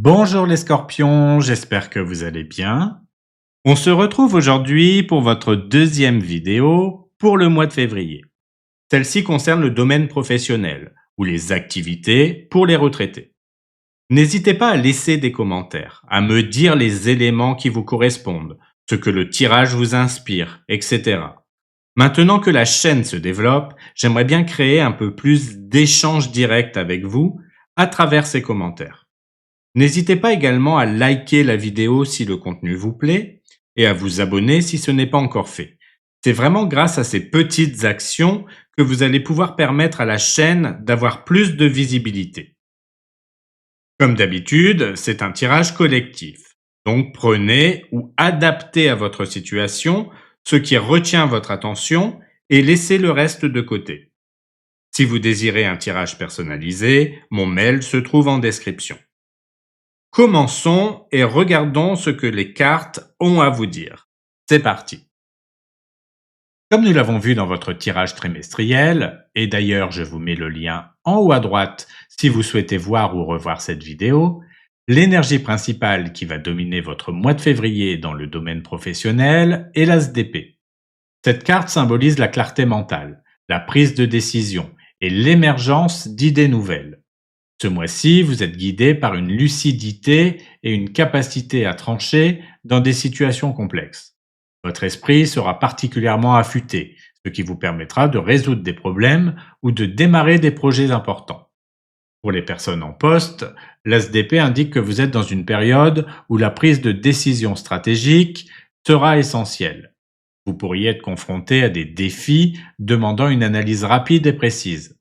Bonjour les scorpions, j'espère que vous allez bien. On se retrouve aujourd'hui pour votre deuxième vidéo pour le mois de février. Celle-ci concerne le domaine professionnel ou les activités pour les retraités. N'hésitez pas à laisser des commentaires, à me dire les éléments qui vous correspondent, ce que le tirage vous inspire, etc. Maintenant que la chaîne se développe, j'aimerais bien créer un peu plus d'échanges directs avec vous à travers ces commentaires. N'hésitez pas également à liker la vidéo si le contenu vous plaît et à vous abonner si ce n'est pas encore fait. C'est vraiment grâce à ces petites actions que vous allez pouvoir permettre à la chaîne d'avoir plus de visibilité. Comme d'habitude, c'est un tirage collectif. Donc prenez ou adaptez à votre situation ce qui retient votre attention et laissez le reste de côté. Si vous désirez un tirage personnalisé, mon mail se trouve en description. Commençons et regardons ce que les cartes ont à vous dire. C'est parti. Comme nous l'avons vu dans votre tirage trimestriel, et d'ailleurs je vous mets le lien en haut à droite si vous souhaitez voir ou revoir cette vidéo, l'énergie principale qui va dominer votre mois de février dans le domaine professionnel est l'As d'épée. Cette carte symbolise la clarté mentale, la prise de décision et l'émergence d'idées nouvelles. Ce mois-ci, vous êtes guidé par une lucidité et une capacité à trancher dans des situations complexes. Votre esprit sera particulièrement affûté, ce qui vous permettra de résoudre des problèmes ou de démarrer des projets importants. Pour les personnes en poste, l'ASDP indique que vous êtes dans une période où la prise de décision stratégique sera essentielle. Vous pourriez être confronté à des défis demandant une analyse rapide et précise.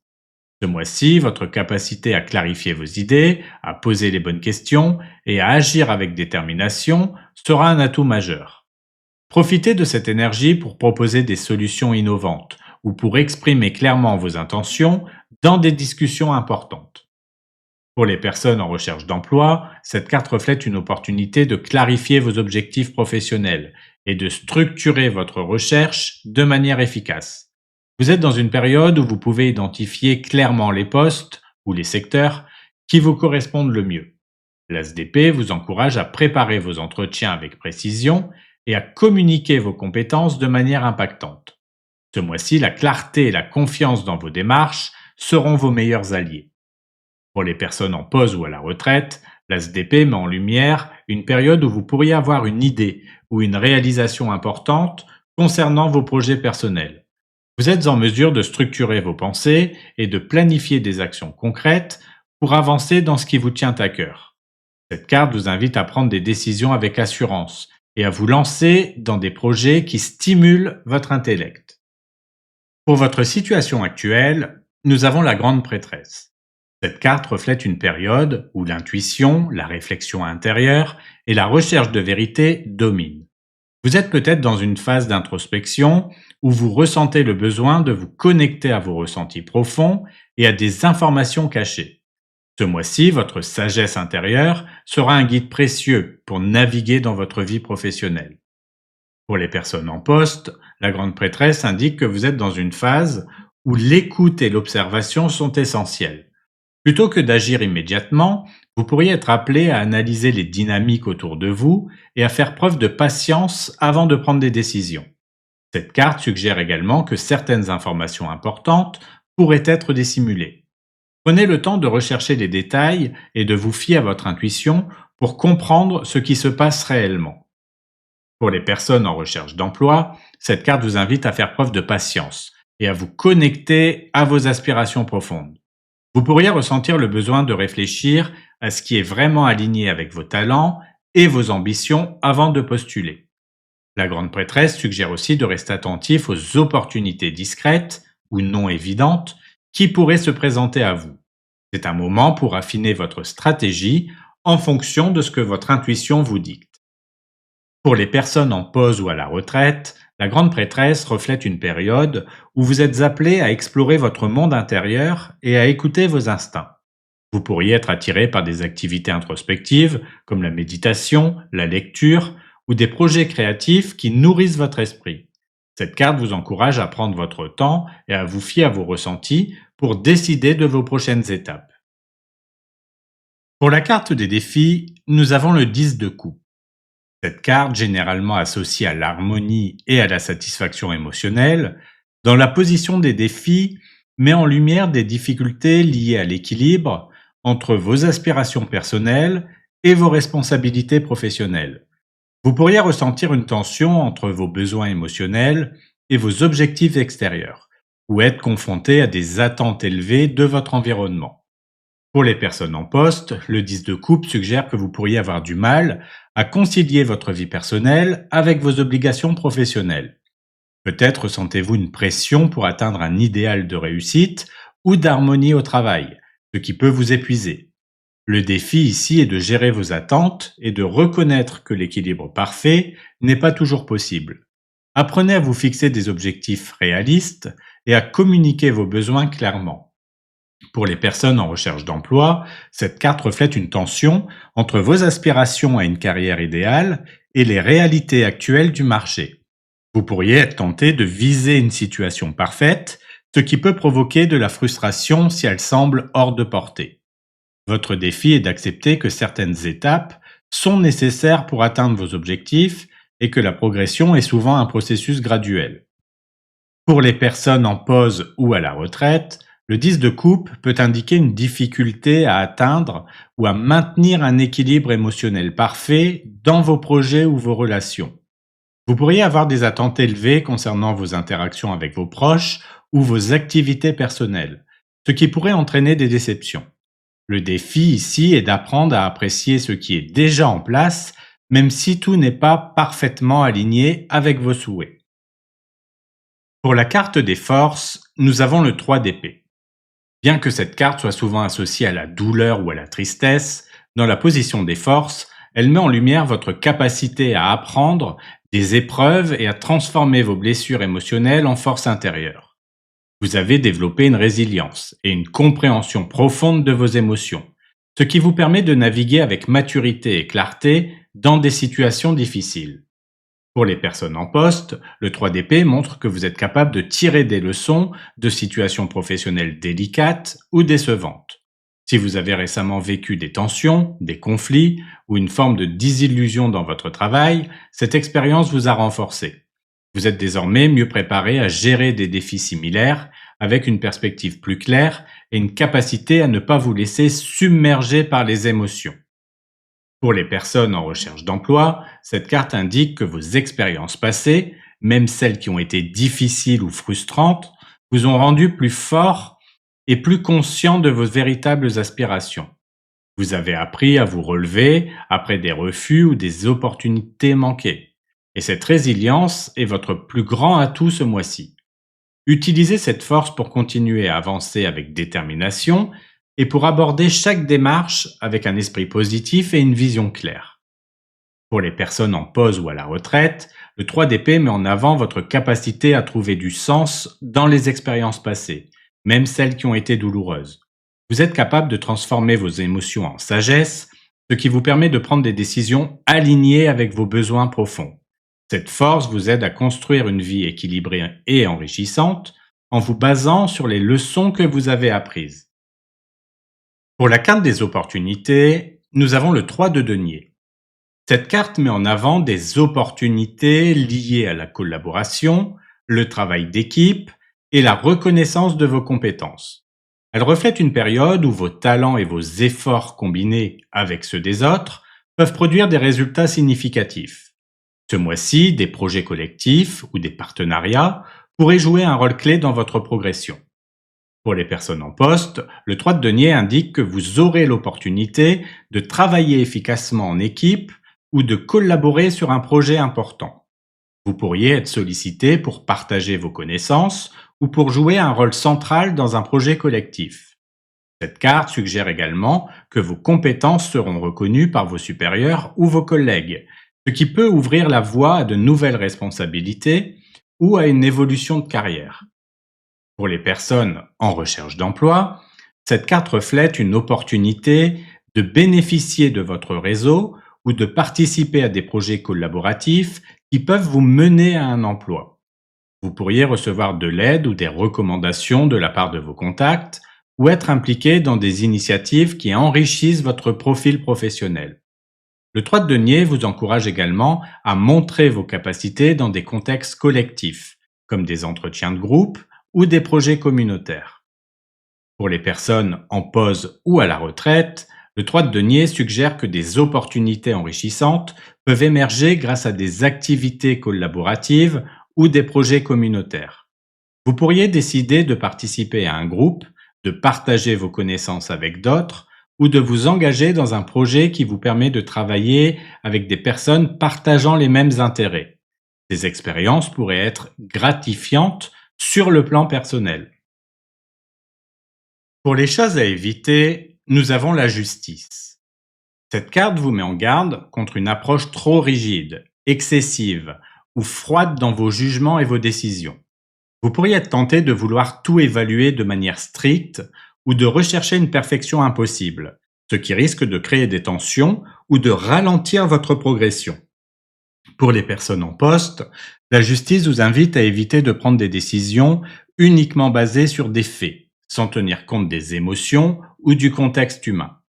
Ce mois-ci, votre capacité à clarifier vos idées, à poser les bonnes questions et à agir avec détermination sera un atout majeur. Profitez de cette énergie pour proposer des solutions innovantes ou pour exprimer clairement vos intentions dans des discussions importantes. Pour les personnes en recherche d'emploi, cette carte reflète une opportunité de clarifier vos objectifs professionnels et de structurer votre recherche de manière efficace. Vous êtes dans une période où vous pouvez identifier clairement les postes ou les secteurs qui vous correspondent le mieux. L'ASDP vous encourage à préparer vos entretiens avec précision et à communiquer vos compétences de manière impactante. Ce mois-ci, la clarté et la confiance dans vos démarches seront vos meilleurs alliés. Pour les personnes en pause ou à la retraite, l'ASDP met en lumière une période où vous pourriez avoir une idée ou une réalisation importante concernant vos projets personnels. Vous êtes en mesure de structurer vos pensées et de planifier des actions concrètes pour avancer dans ce qui vous tient à cœur. Cette carte vous invite à prendre des décisions avec assurance et à vous lancer dans des projets qui stimulent votre intellect. Pour votre situation actuelle, nous avons la Grande Prêtresse. Cette carte reflète une période où l'intuition, la réflexion intérieure et la recherche de vérité dominent. Vous êtes peut-être dans une phase d'introspection où vous ressentez le besoin de vous connecter à vos ressentis profonds et à des informations cachées. Ce mois-ci, votre sagesse intérieure sera un guide précieux pour naviguer dans votre vie professionnelle. Pour les personnes en poste, la Grande Prêtresse indique que vous êtes dans une phase où l'écoute et l'observation sont essentielles. Plutôt que d'agir immédiatement, vous pourriez être appelé à analyser les dynamiques autour de vous et à faire preuve de patience avant de prendre des décisions. Cette carte suggère également que certaines informations importantes pourraient être dissimulées. Prenez le temps de rechercher les détails et de vous fier à votre intuition pour comprendre ce qui se passe réellement. Pour les personnes en recherche d'emploi, cette carte vous invite à faire preuve de patience et à vous connecter à vos aspirations profondes. Vous pourriez ressentir le besoin de réfléchir à ce qui est vraiment aligné avec vos talents et vos ambitions avant de postuler. La Grande Prêtresse suggère aussi de rester attentif aux opportunités discrètes ou non évidentes qui pourraient se présenter à vous. C'est un moment pour affiner votre stratégie en fonction de ce que votre intuition vous dicte. Pour les personnes en pause ou à la retraite, la Grande Prêtresse reflète une période où vous êtes appelé à explorer votre monde intérieur et à écouter vos instincts. Vous pourriez être attiré par des activités introspectives comme la méditation, la lecture ou des projets créatifs qui nourrissent votre esprit. Cette carte vous encourage à prendre votre temps et à vous fier à vos ressentis pour décider de vos prochaines étapes. Pour la carte des défis, nous avons le 10 de coupe. Cette carte, généralement associée à l'harmonie et à la satisfaction émotionnelle, dans la position des défis, met en lumière des difficultés liées à l'équilibre entre vos aspirations personnelles et vos responsabilités professionnelles. Vous pourriez ressentir une tension entre vos besoins émotionnels et vos objectifs extérieurs, ou être confronté à des attentes élevées de votre environnement. Pour les personnes en poste, le 10 de coupe suggère que vous pourriez avoir du mal à concilier votre vie personnelle avec vos obligations professionnelles. Peut-être ressentez-vous une pression pour atteindre un idéal de réussite ou d'harmonie au travail, ce qui peut vous épuiser. Le défi ici est de gérer vos attentes et de reconnaître que l'équilibre parfait n'est pas toujours possible. Apprenez à vous fixer des objectifs réalistes et à communiquer vos besoins clairement. Pour les personnes en recherche d'emploi, cette carte reflète une tension entre vos aspirations à une carrière idéale et les réalités actuelles du marché. Vous pourriez être tenté de viser une situation parfaite, ce qui peut provoquer de la frustration si elle semble hors de portée. Votre défi est d'accepter que certaines étapes sont nécessaires pour atteindre vos objectifs et que la progression est souvent un processus graduel. Pour les personnes en pause ou à la retraite, le 10 de coupe peut indiquer une difficulté à atteindre ou à maintenir un équilibre émotionnel parfait dans vos projets ou vos relations. Vous pourriez avoir des attentes élevées concernant vos interactions avec vos proches ou vos activités personnelles, ce qui pourrait entraîner des déceptions. Le défi ici est d'apprendre à apprécier ce qui est déjà en place, même si tout n'est pas parfaitement aligné avec vos souhaits. Pour la carte des forces, nous avons le 3 d'épée. Bien que cette carte soit souvent associée à la douleur ou à la tristesse, dans la position des forces, elle met en lumière votre capacité à apprendre des épreuves et à transformer vos blessures émotionnelles en force intérieure. Vous avez développé une résilience et une compréhension profonde de vos émotions, ce qui vous permet de naviguer avec maturité et clarté dans des situations difficiles. Pour les personnes en poste, le 3 d'épée montre que vous êtes capable de tirer des leçons de situations professionnelles délicates ou décevantes. Si vous avez récemment vécu des tensions, des conflits ou une forme de désillusion dans votre travail, cette expérience vous a renforcé. Vous êtes désormais mieux préparé à gérer des défis similaires avec une perspective plus claire et une capacité à ne pas vous laisser submerger par les émotions. Pour les personnes en recherche d'emploi, cette carte indique que vos expériences passées, même celles qui ont été difficiles ou frustrantes, vous ont rendu plus fort et plus conscient de vos véritables aspirations. Vous avez appris à vous relever après des refus ou des opportunités manquées. Et cette résilience est votre plus grand atout ce mois-ci. Utilisez cette force pour continuer à avancer avec détermination et pour aborder chaque démarche avec un esprit positif et une vision claire. Pour les personnes en pause ou à la retraite, le 3 d'épée met en avant votre capacité à trouver du sens dans les expériences passées, même celles qui ont été douloureuses. Vous êtes capable de transformer vos émotions en sagesse, ce qui vous permet de prendre des décisions alignées avec vos besoins profonds. Cette force vous aide à construire une vie équilibrée et enrichissante en vous basant sur les leçons que vous avez apprises. Pour la carte des opportunités, nous avons le 3 de denier. Cette carte met en avant des opportunités liées à la collaboration, le travail d'équipe et la reconnaissance de vos compétences. Elle reflète une période où vos talents et vos efforts combinés avec ceux des autres peuvent produire des résultats significatifs. Ce mois-ci, des projets collectifs ou des partenariats pourraient jouer un rôle clé dans votre progression. Pour les personnes en poste, le 3 de denier indique que vous aurez l'opportunité de travailler efficacement en équipe ou de collaborer sur un projet important. Vous pourriez être sollicité pour partager vos connaissances ou pour jouer un rôle central dans un projet collectif. Cette carte suggère également que vos compétences seront reconnues par vos supérieurs ou vos collègues, ce qui peut ouvrir la voie à de nouvelles responsabilités ou à une évolution de carrière. Pour les personnes en recherche d'emploi, cette carte reflète une opportunité de bénéficier de votre réseau ou de participer à des projets collaboratifs qui peuvent vous mener à un emploi. Vous pourriez recevoir de l'aide ou des recommandations de la part de vos contacts ou être impliqué dans des initiatives qui enrichissent votre profil professionnel. Le 3 de denier vous encourage également à montrer vos capacités dans des contextes collectifs, comme des entretiens de groupe ou des projets communautaires. Pour les personnes en pause ou à la retraite, le 3 de denier suggère que des opportunités enrichissantes peuvent émerger grâce à des activités collaboratives ou des projets communautaires. Vous pourriez décider de participer à un groupe, de partager vos connaissances avec d'autres ou de vous engager dans un projet qui vous permet de travailler avec des personnes partageant les mêmes intérêts. Ces expériences pourraient être gratifiantes sur le plan personnel. Pour les choses à éviter, nous avons la justice. Cette carte vous met en garde contre une approche trop rigide, excessive ou froide dans vos jugements et vos décisions. Vous pourriez être tenté de vouloir tout évaluer de manière stricte ou de rechercher une perfection impossible, ce qui risque de créer des tensions ou de ralentir votre progression. Pour les personnes en poste, la justice vous invite à éviter de prendre des décisions uniquement basées sur des faits, sans tenir compte des émotions ou du contexte humain.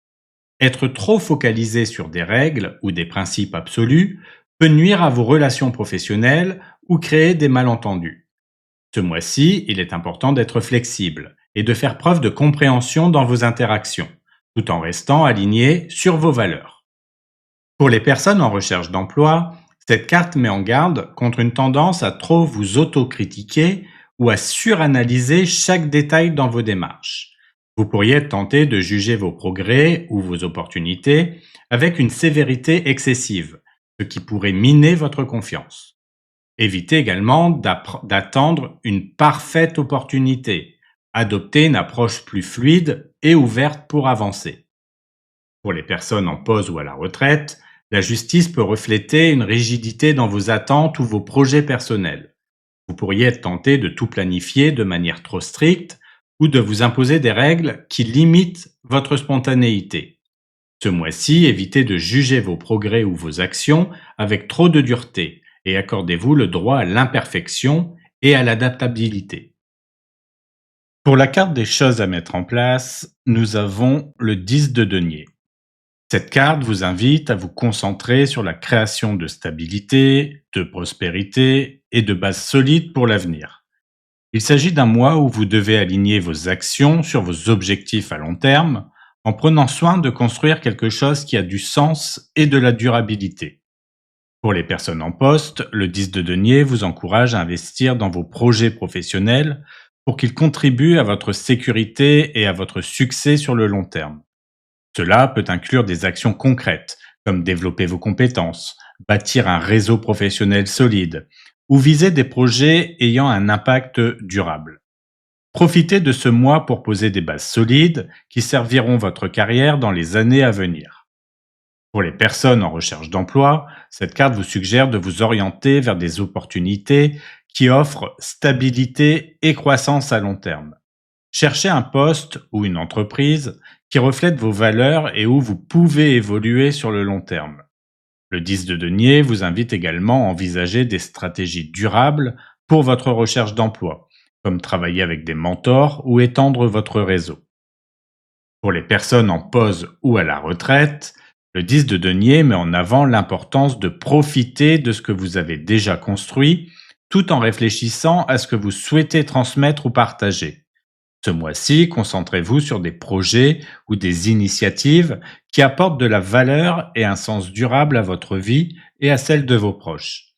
Être trop focalisé sur des règles ou des principes absolus peut nuire à vos relations professionnelles ou créer des malentendus. Ce mois-ci, il est important d'être flexible et de faire preuve de compréhension dans vos interactions, tout en restant aligné sur vos valeurs. Pour les personnes en recherche d'emploi, cette carte met en garde contre une tendance à trop vous autocritiquer ou à suranalyser chaque détail dans vos démarches. Vous pourriez être tenté de juger vos progrès ou vos opportunités avec une sévérité excessive, ce qui pourrait miner votre confiance. Évitez également d'attendre une parfaite opportunité. Adoptez une approche plus fluide et ouverte pour avancer. Pour les personnes en pause ou à la retraite, la justice peut refléter une rigidité dans vos attentes ou vos projets personnels. Vous pourriez être tenté de tout planifier de manière trop stricte ou de vous imposer des règles qui limitent votre spontanéité. Ce mois-ci, évitez de juger vos progrès ou vos actions avec trop de dureté et accordez-vous le droit à l'imperfection et à l'adaptabilité. Pour la carte des choses à mettre en place, nous avons le 10 de denier. Cette carte vous invite à vous concentrer sur la création de stabilité, de prospérité et de bases solides pour l'avenir. Il s'agit d'un mois où vous devez aligner vos actions sur vos objectifs à long terme en prenant soin de construire quelque chose qui a du sens et de la durabilité. Pour les personnes en poste, le 10 de denier vous encourage à investir dans vos projets professionnels pour qu'ils contribuent à votre sécurité et à votre succès sur le long terme. Cela peut inclure des actions concrètes, comme développer vos compétences, bâtir un réseau professionnel solide, ou viser des projets ayant un impact durable. Profitez de ce mois pour poser des bases solides qui serviront votre carrière dans les années à venir. Pour les personnes en recherche d'emploi, cette carte vous suggère de vous orienter vers des opportunités qui offrent stabilité et croissance à long terme. Cherchez un poste ou une entreprise qui reflète vos valeurs et où vous pouvez évoluer sur le long terme. Le 10 de denier vous invite également à envisager des stratégies durables pour votre recherche d'emploi, comme travailler avec des mentors ou étendre votre réseau. Pour les personnes en pause ou à la retraite, le 10 de denier met en avant l'importance de profiter de ce que vous avez déjà construit, tout en réfléchissant à ce que vous souhaitez transmettre ou partager. Ce mois-ci, concentrez-vous sur des projets ou des initiatives qui apportent de la valeur et un sens durable à votre vie et à celle de vos proches.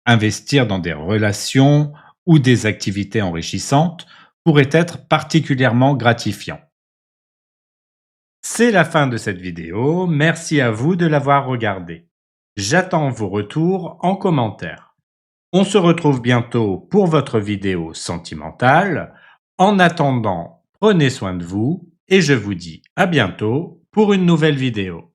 Investir dans des relations ou des activités enrichissantes pourrait être particulièrement gratifiant. C'est la fin de cette vidéo, merci à vous de l'avoir regardée. J'attends vos retours en commentaire. On se retrouve bientôt pour votre vidéo sentimentale. En attendant, prenez soin de vous et je vous dis à bientôt pour une nouvelle vidéo.